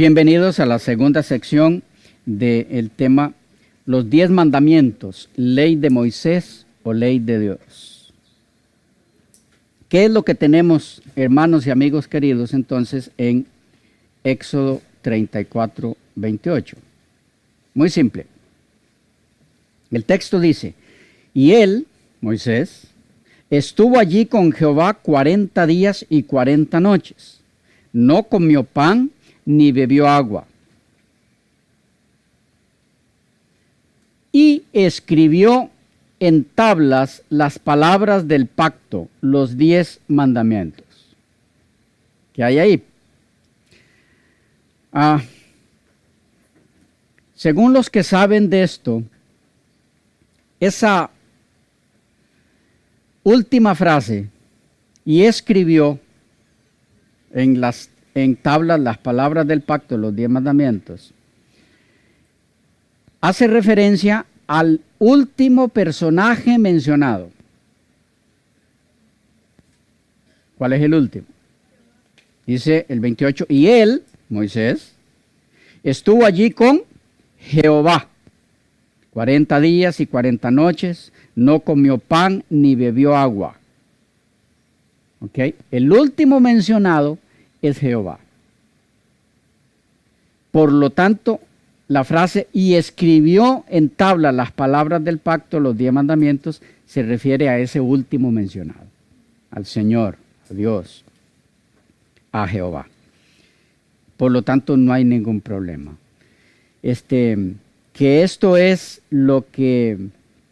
Bienvenidos a la segunda sección del tema Los 10 mandamientos, ley de Moisés o ley de Dios. ¿Qué es lo que tenemos, hermanos y amigos queridos, entonces en Éxodo 34, 28? Muy simple. El texto dice, y él, Moisés, estuvo allí con Jehová 40 días y 40 noches. No comió pan ni bebió agua. Y escribió en tablas las palabras del pacto, los 10 mandamientos. ¿Qué hay ahí? Según los que saben de esto, esa última frase, y escribió en tablas las palabras del pacto, los 10 mandamientos, hace referencia al último personaje mencionado. ¿Cuál es el último? Dice el 28, y él, Moisés, estuvo allí con Jehová 40 días y 40 noches, no comió pan ni bebió agua. ¿Ok? El último mencionado es Jehová. Por lo tanto, la frase, y escribió en tabla las palabras del pacto, los 10 mandamientos, se refiere a ese último mencionado, al Señor, a Dios, a Jehová. Por lo tanto, no hay ningún problema. Que esto es lo que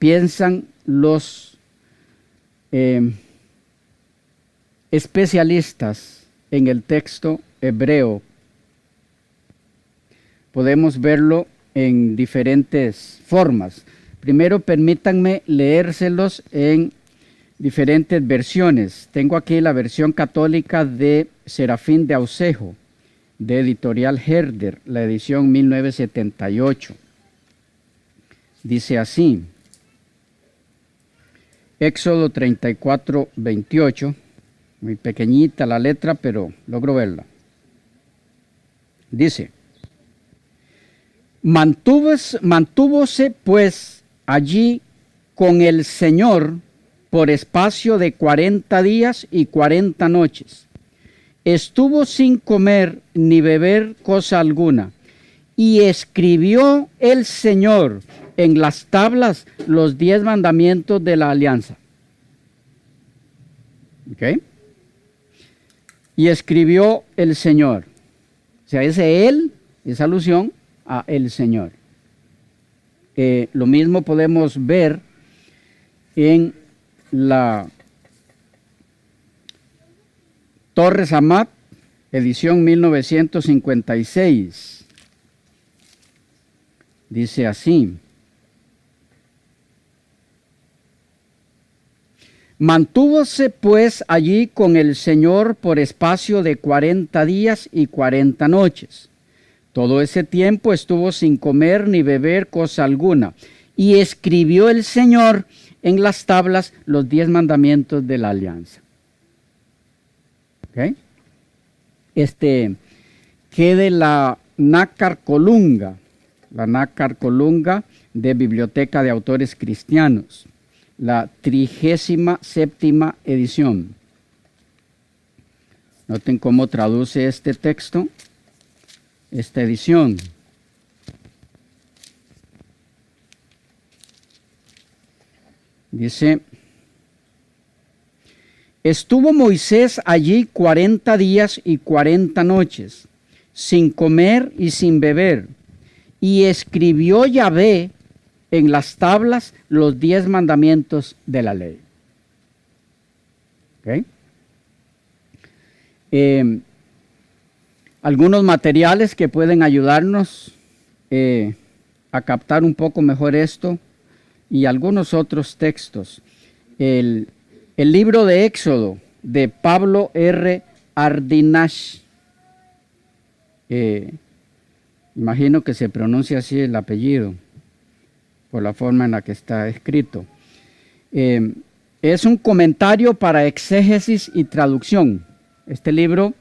piensan los especialistas en el texto hebreo. Podemos verlo en diferentes formas. Primero, permítanme leérselos en diferentes versiones. Tengo aquí la versión católica de Serafín de Aucejo, de Editorial Herder, la edición 1978. Dice así, Éxodo 34, 28, muy pequeñita la letra, pero logro verla. Dice, mantúvose pues allí con el Señor por espacio de 40 días y 40 noches. Estuvo sin comer ni beber cosa alguna, y escribió el Señor en las tablas los 10 mandamientos de la alianza. ¿Ok? Y escribió el Señor. O sea, ese él es alusión a el Señor. Lo mismo podemos ver en la Torres Amat, edición 1956. Dice así, mantúvose pues allí con el Señor por espacio de 40 días y 40 noches. Todo ese tiempo estuvo sin comer ni beber cosa alguna. Y escribió el Señor en las tablas los 10 mandamientos de la alianza. ¿Ok? Que de la Nácar Colunga de Biblioteca de Autores Cristianos, la 37ª edición. Noten cómo traduce este texto, esta edición. Dice, estuvo Moisés allí 40 días y 40 noches, sin comer y sin beber, y escribió Yahvé en las tablas los 10 mandamientos de la ley. ¿Okay? Algunos materiales que pueden ayudarnos a captar un poco mejor esto y algunos otros textos. El libro de Éxodo de Pablo R. Ardinash. Imagino que se pronuncia así el apellido, por la forma en la que está escrito. Es un comentario para exégesis y traducción. Este libro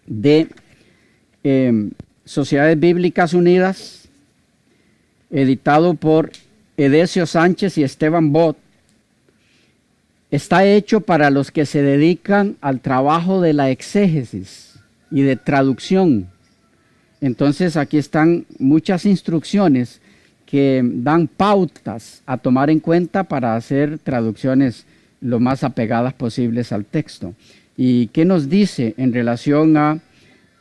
de Sociedades Bíblicas Unidas, editado por Edesio Sánchez y Esteban Bott, está hecho para los que se dedican al trabajo de la exégesis y de traducción. Entonces aquí están muchas instrucciones que dan pautas a tomar en cuenta para hacer traducciones lo más apegadas posibles al texto. ¿Y qué nos dice en relación a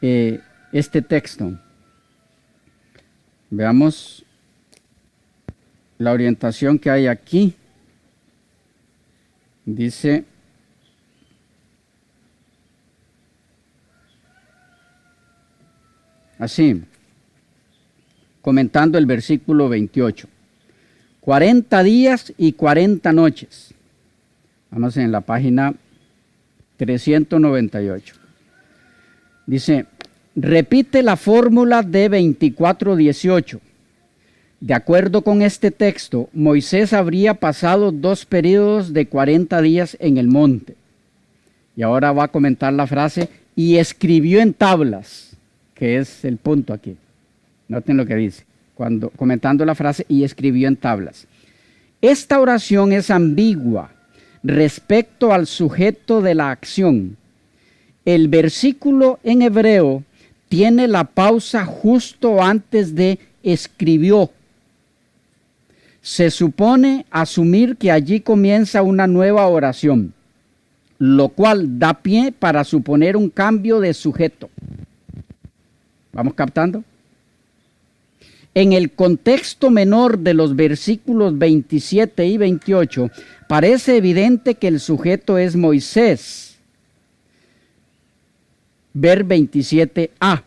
este texto? Veamos la orientación que hay aquí. Dice: así, comentando el versículo 28. 40 días y 40 noches. Vamos en la página 398. Dice: repite la fórmula de 24:18. De acuerdo con este texto, Moisés habría pasado 2 periodos de 40 días en el monte. Y ahora va a comentar la frase, y escribió en tablas, que es el punto aquí. Noten lo que dice, comentando la frase, y escribió en tablas. Esta oración es ambigua respecto al sujeto de la acción. El versículo en hebreo tiene la pausa justo antes de escribió. Se supone asumir que allí comienza una nueva oración, lo cual da pie para suponer un cambio de sujeto. ¿Vamos captando? En el contexto menor de los versículos 27 y 28, parece evidente que el sujeto es Moisés. Ver 27a.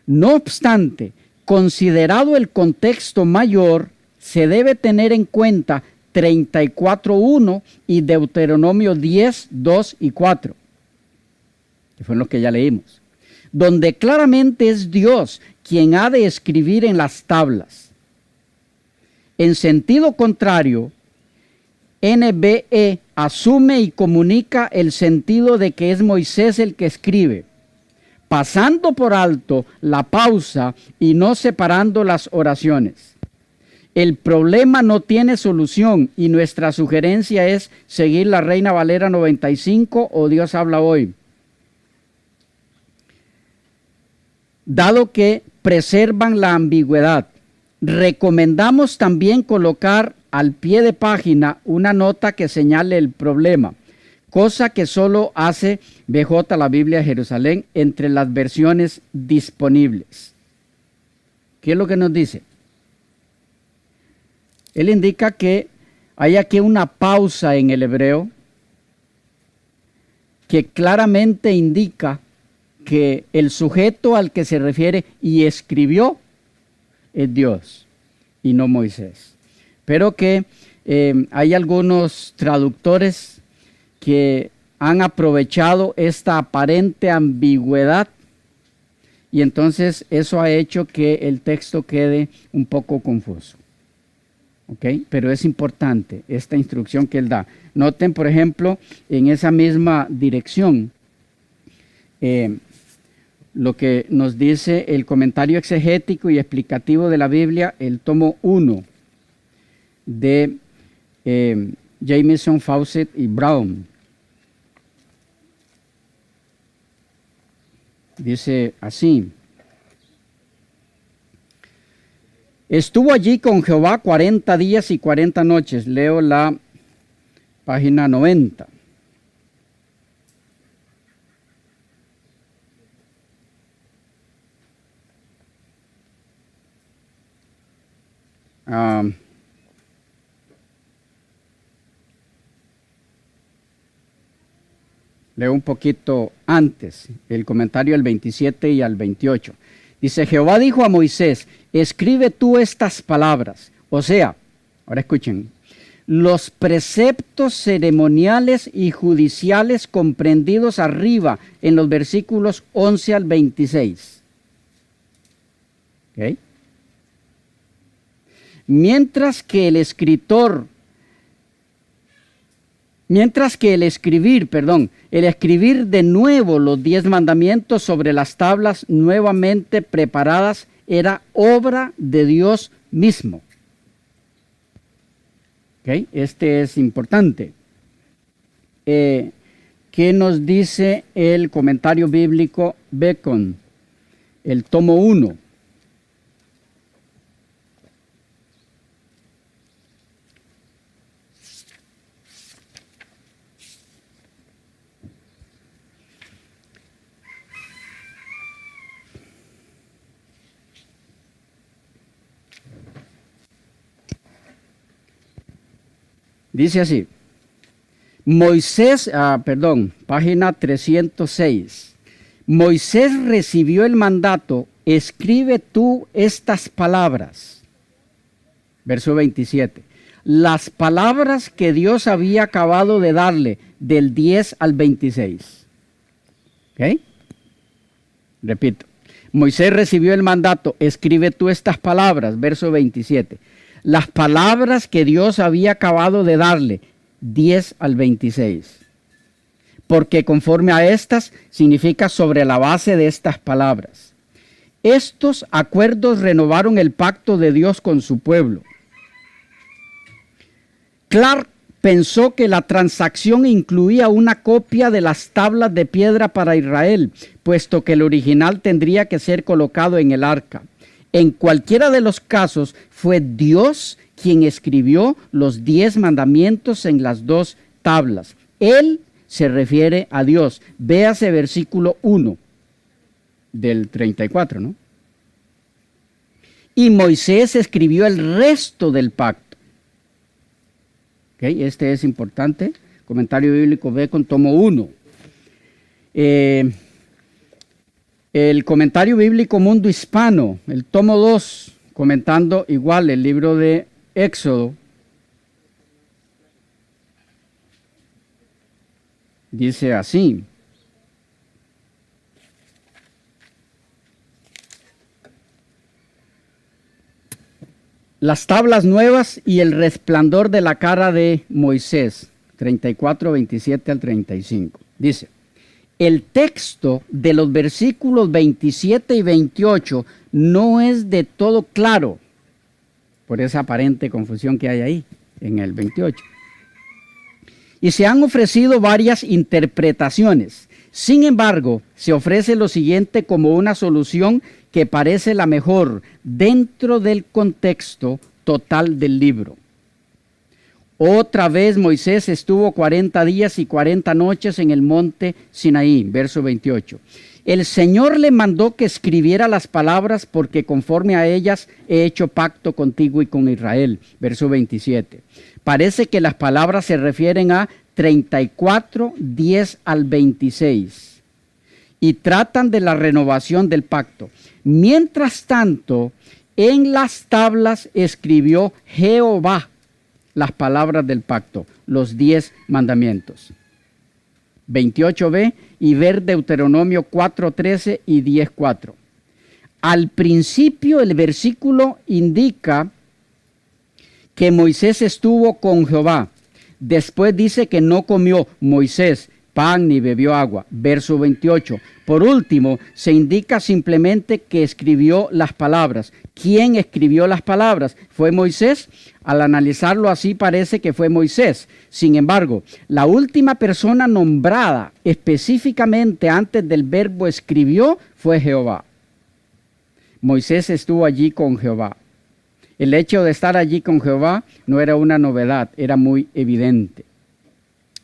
No obstante, considerado el contexto mayor, se debe tener en cuenta 34:1 y Deuteronomio 10, 2 y 4, que fueron los que ya leímos, donde claramente es Dios quien ha de escribir en las tablas. En sentido contrario, NBE asume y comunica el sentido de que es Moisés el que escribe, pasando por alto la pausa y no separando las oraciones. El problema no tiene solución y nuestra sugerencia es seguir la Reina Valera 95 o Dios habla hoy. Dado que preservan la ambigüedad, recomendamos también colocar al pie de página una nota que señale el problema, cosa que solo hace BJ, la Biblia de Jerusalén, entre las versiones disponibles. ¿Qué es lo que nos dice? Él indica que hay aquí una pausa en el hebreo que claramente indica que el sujeto al que se refiere y escribió es Dios y no Moisés. Pero que hay algunos traductores que han aprovechado esta aparente ambigüedad y entonces eso ha hecho que el texto quede un poco confuso. ¿Okay? Pero es importante esta instrucción que él da. Noten, por ejemplo, en esa misma dirección, lo que nos dice el comentario exegético y explicativo de la Biblia, el tomo 1 de Jamieson, Fawcett y Brown. Dice así: estuvo allí con Jehová 40 días y 40 noches. Leo la página 90. Leo un poquito antes, el comentario al 27 y al 28. Dice: Jehová dijo a Moisés, escribe tú estas palabras. O sea, ahora escuchen, los preceptos ceremoniales y judiciales comprendidos arriba en los versículos 11 al 26. ¿Okay? Mientras que el escritor Mientras que el escribir de nuevo los 10 mandamientos sobre las tablas nuevamente preparadas era obra de Dios mismo. ¿Okay? Este es importante. ¿Qué nos dice el comentario bíblico Bacon? El tomo 1. Dice así, página 306. Moisés recibió el mandato, escribe tú estas palabras. Verso 27. Las palabras que Dios había acabado de darle del 10 al 26. ¿Ok? Repito. Moisés recibió el mandato, escribe tú estas palabras. Verso 27. Las palabras que Dios había acabado de darle, 10 al 26. Porque conforme a estas, significa sobre la base de estas palabras. Estos acuerdos renovaron el pacto de Dios con su pueblo. Clark pensó que la transacción incluía una copia de las tablas de piedra para Israel, puesto que el original tendría que ser colocado en el arca. En cualquiera de los casos, fue Dios quien escribió los 10 mandamientos en las 2 tablas. Él se refiere a Dios. Véase versículo 1 del 34, ¿no? Y Moisés escribió el resto del pacto. ¿Okay? Este es importante. Comentario bíblico Bacon, tomo 1. El comentario bíblico Mundo Hispano, el tomo 2, comentando igual el libro de Éxodo, dice así. Las tablas nuevas y el resplandor de la cara de Moisés, 34, 27 al 35. Dice, el texto de los versículos 27 y 28 no es de todo claro, por esa aparente confusión que hay ahí en el 28. Y se han ofrecido varias interpretaciones. Sin embargo, se ofrece lo siguiente como una solución que parece la mejor dentro del contexto total del libro. Otra vez Moisés estuvo 40 días y 40 noches en el monte Sinaí, verso 28. El Señor le mandó que escribiera las palabras porque conforme a ellas he hecho pacto contigo y con Israel, verso 27. Parece que las palabras se refieren a 34, 10 al 26 y tratan de la renovación del pacto. Mientras tanto, en las tablas escribió Jehová las palabras del pacto, los 10 mandamientos. 28b y ver Deuteronomio 4:13 y 10:4. Al principio el versículo indica que Moisés estuvo con Jehová. Después dice que no comió Moisés pan ni bebió agua. Verso 28. Por último, se indica simplemente que escribió las palabras. ¿Quién escribió las palabras? ¿Fue Moisés? Al analizarlo así parece que fue Moisés. Sin embargo, la última persona nombrada específicamente antes del verbo escribió fue Jehová. Moisés estuvo allí con Jehová. El hecho de estar allí con Jehová no era una novedad, era muy evidente.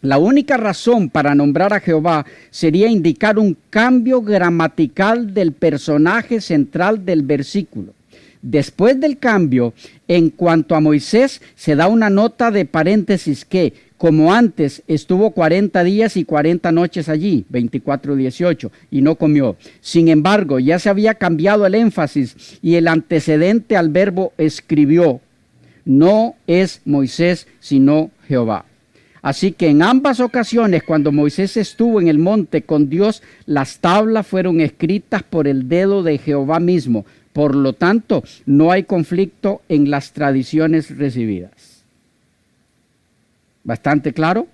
La única razón para nombrar a Jehová sería indicar un cambio gramatical del personaje central del versículo. Después del cambio, en cuanto a Moisés, se da una nota de paréntesis que, como antes, estuvo 40 días y 40 noches allí, 24:18, y no comió. Sin embargo, ya se había cambiado el énfasis y el antecedente al verbo escribió. No es Moisés, sino Jehová. Así que en ambas ocasiones, cuando Moisés estuvo en el monte con Dios, las tablas fueron escritas por el dedo de Jehová mismo. Por lo tanto, no hay conflicto en las tradiciones recibidas. ¿Bastante claro?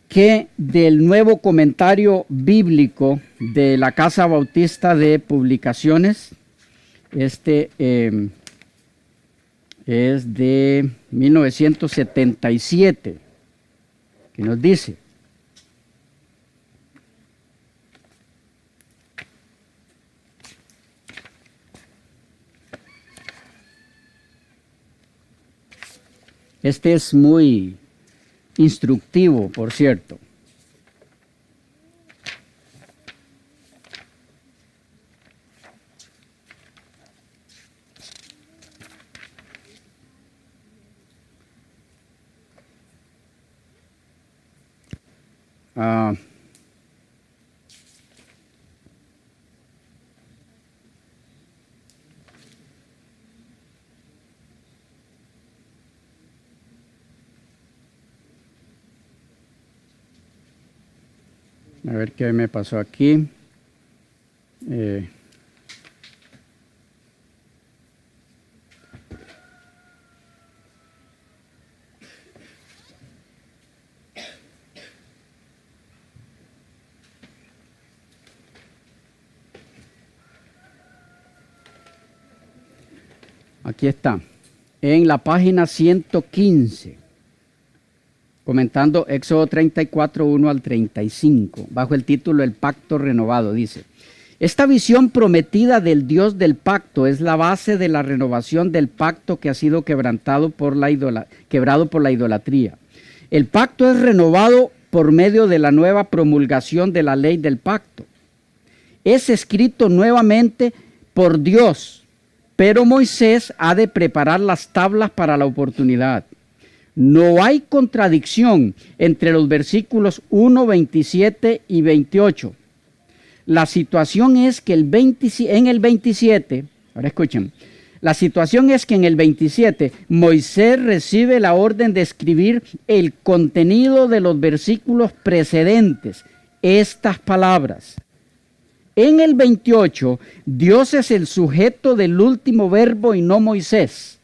que del nuevo comentario bíblico de la Casa Bautista de Publicaciones. Este es de 1977, que nos dice: este es muy instructivo, por cierto. A ver qué me pasó aquí. Aquí está, en la página 115, comentando Éxodo 34, 1 al 35, bajo el título El Pacto Renovado, dice: esta visión prometida del Dios del pacto es la base de la renovación del pacto que ha sido quebrado por la idolatría. El pacto es renovado por medio de la nueva promulgación de la ley del pacto. Es escrito nuevamente por Dios, pero Moisés ha de preparar las tablas para la oportunidad. No hay contradicción entre los versículos 1, 27 y 28. La situación es que en el 27, ahora escuchen, la situación es que en el 27 Moisés recibe la orden de escribir el contenido de los versículos precedentes, estas palabras. En el 28, Dios es el sujeto del último verbo y no Moisés.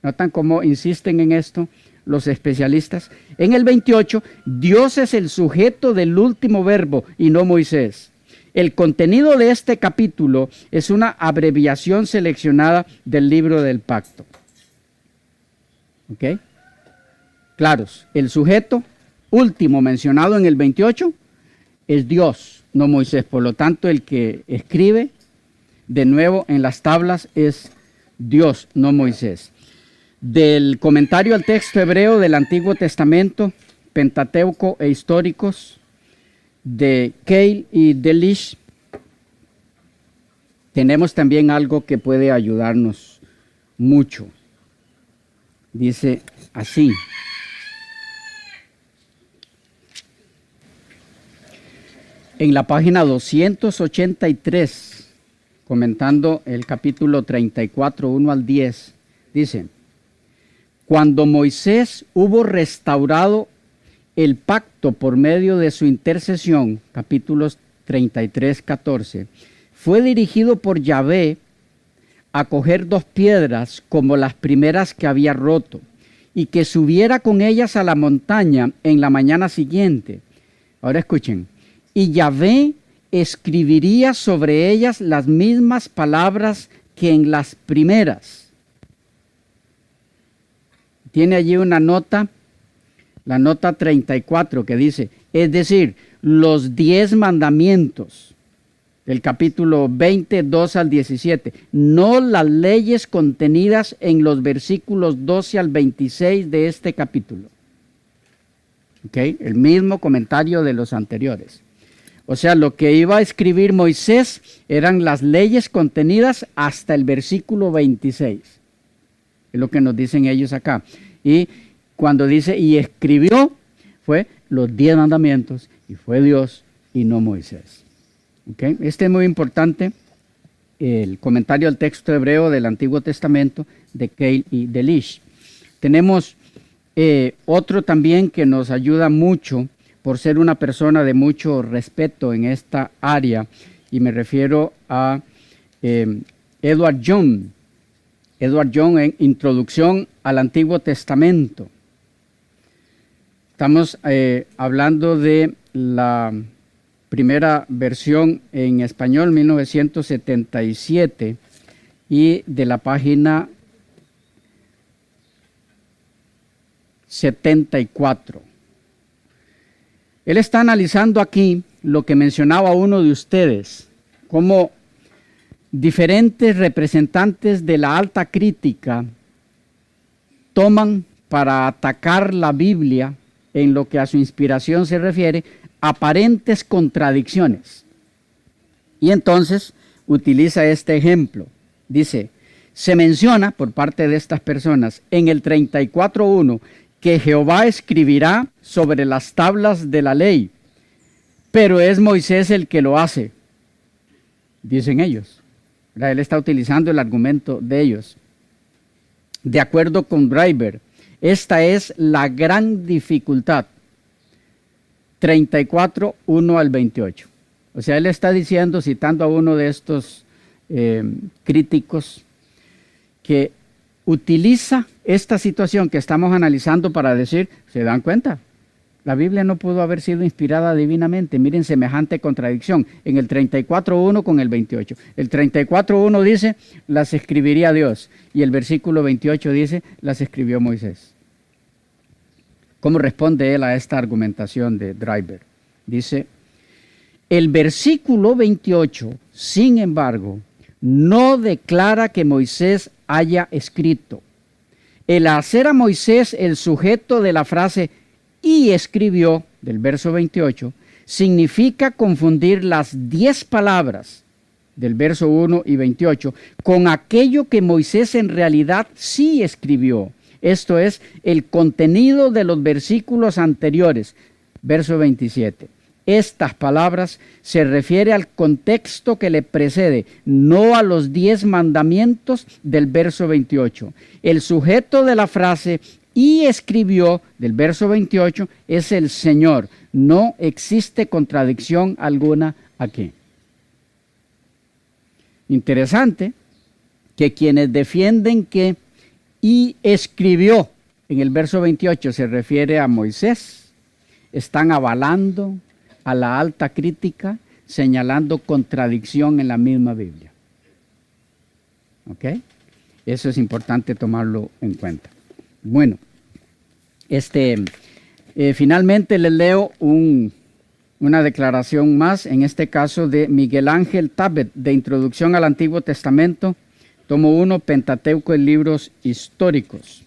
¿Notan cómo insisten en esto los especialistas? En el 28, Dios es el sujeto del último verbo y no Moisés. El contenido de este capítulo es una abreviación seleccionada del libro del pacto. ¿Ok? Claros, el sujeto último mencionado en el 28 es Dios, no Moisés. Por lo tanto, el que escribe de nuevo en las tablas es Dios, no Moisés. Del comentario al texto hebreo del Antiguo Testamento, Pentateuco e Históricos, de Keil y Delitzsch, tenemos también algo que puede ayudarnos mucho. Dice así: en la página 283, comentando el capítulo 34, 1 al 10, dice: cuando Moisés hubo restaurado el pacto por medio de su intercesión, capítulos 33, 14, fue dirigido por Yahvé a coger 2 piedras como las primeras que había roto, y que subiera con ellas a la montaña en la mañana siguiente. Ahora escuchen: y Yahvé escribiría sobre ellas las mismas palabras que en las primeras. Tiene allí una nota, la nota 34, que dice, es decir, los 10 mandamientos del capítulo 20, 2 al 17, no las leyes contenidas en los versículos 12 al 26 de este capítulo. ¿Ok? El mismo comentario de los anteriores. O sea, lo que iba a escribir Moisés eran las leyes contenidas hasta el versículo 26. Es lo que nos dicen ellos acá. Y cuando dice, y escribió, fue los 10 mandamientos, y fue Dios y no Moisés. ¿Okay? Este es muy importante, el comentario al texto hebreo del Antiguo Testamento de Keil y Delitzsch. Tenemos otro también que nos ayuda mucho por ser una persona de mucho respeto en esta área, y me refiero a Edward Young. Edward Young, en Introducción al Antiguo Testamento. Estamos hablando de la primera versión en español, 1977, y de la página 74. Él está analizando aquí lo que mencionaba uno de ustedes, como diferentes representantes de la alta crítica toman para atacar la Biblia en lo que a su inspiración se refiere, aparentes contradicciones. Y entonces utiliza este ejemplo. Dice, se menciona por parte de estas personas en el 34.1 que Jehová escribirá sobre las tablas de la ley, pero es Moisés el que lo hace, dicen ellos. Él está utilizando el argumento de ellos. De acuerdo con Driver, esta es la gran dificultad. 34.1 al 28. O sea, él está diciendo, citando a uno de estos críticos, que utiliza esta situación que estamos analizando para decir, ¿se dan cuenta? La Biblia no pudo haber sido inspirada divinamente. Miren semejante contradicción en el 34.1 con el 28. El 34.1 dice, las escribiría Dios. Y el versículo 28 dice, las escribió Moisés. ¿Cómo responde él a esta argumentación de Driver? Dice, el versículo 28, sin embargo, no declara que Moisés haya escrito. El hacer a Moisés el sujeto de la frase y escribió, del verso 28, significa confundir las 10 palabras del verso 1 y 28 con aquello que Moisés en realidad sí escribió. Esto es, el contenido de los versículos anteriores, verso 27. Estas palabras se refiere al contexto que le precede, no a los 10 mandamientos del verso 28. El sujeto de la frase y escribió del verso 28 es el Señor. No existe contradicción alguna aquí. Interesante que quienes defienden que y escribió en el verso 28 se refiere a Moisés, están avalando a la alta crítica, señalando contradicción en la misma Biblia. ¿Ok? Eso es importante tomarlo en cuenta. Bueno, finalmente les leo una declaración más, en este caso de Miguel Ángel Tabet, de Introducción al Antiguo Testamento, tomo 1, Pentateuco en libros históricos.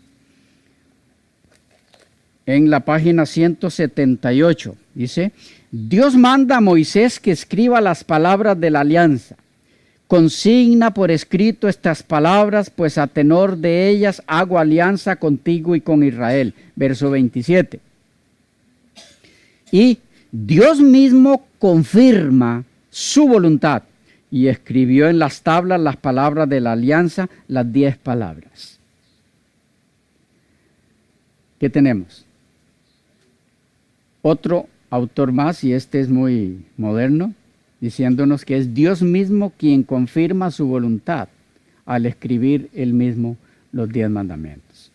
En la página 178 dice, Dios manda a Moisés que escriba las palabras de la alianza. Consigna por escrito estas palabras, pues a tenor de ellas hago alianza contigo y con Israel. Verso 27. Y Dios mismo confirma su voluntad y escribió en las tablas las palabras de la alianza, las 10 palabras. ¿Qué tenemos? Otro autor más, y este es muy moderno, diciéndonos que es Dios mismo quien confirma su voluntad al escribir él mismo los 10 mandamientos,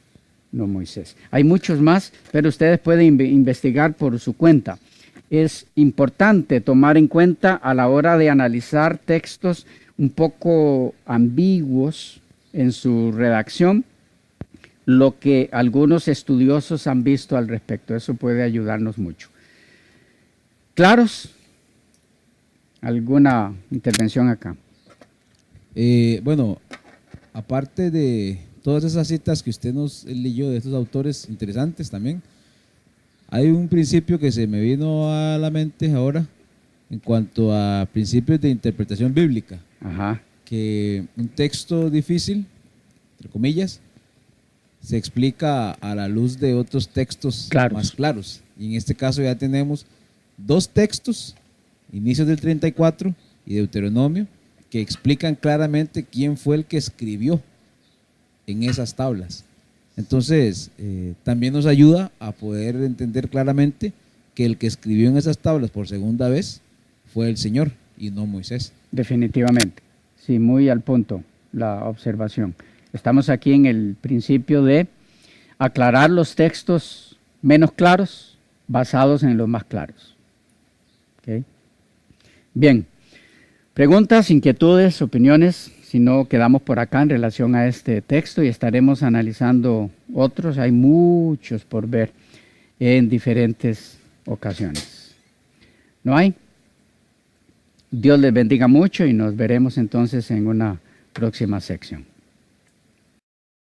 no Moisés. Hay muchos más, pero ustedes pueden investigar por su cuenta. Es importante tomar en cuenta a la hora de analizar textos un poco ambiguos en su redacción, lo que algunos estudiosos han visto al respecto. Eso puede ayudarnos mucho. ¿Claros? ¿Alguna intervención acá? Bueno, aparte de todas esas citas que usted nos leyó de estos autores interesantes también, hay un principio que se me vino a la mente ahora en cuanto a principios de interpretación bíblica. Ajá. Que un texto difícil, entre comillas, se explica a la luz de otros textos más claros. Y en este caso ya tenemos 2 textos, inicios del 34 y Deuteronomio, que explican claramente quién fue el que escribió en esas tablas. Entonces, también nos ayuda a poder entender claramente que el que escribió en esas tablas por segunda vez fue el Señor y no Moisés. Definitivamente, sí, muy al punto la observación. Estamos aquí en el principio de aclarar los textos menos claros basados en los más claros. ¿Okay? Bien, preguntas, inquietudes, opiniones, si no quedamos por acá en relación a este texto y estaremos analizando otros, hay muchos por ver en diferentes ocasiones. ¿No hay? Dios les bendiga mucho y nos veremos entonces en una próxima sección.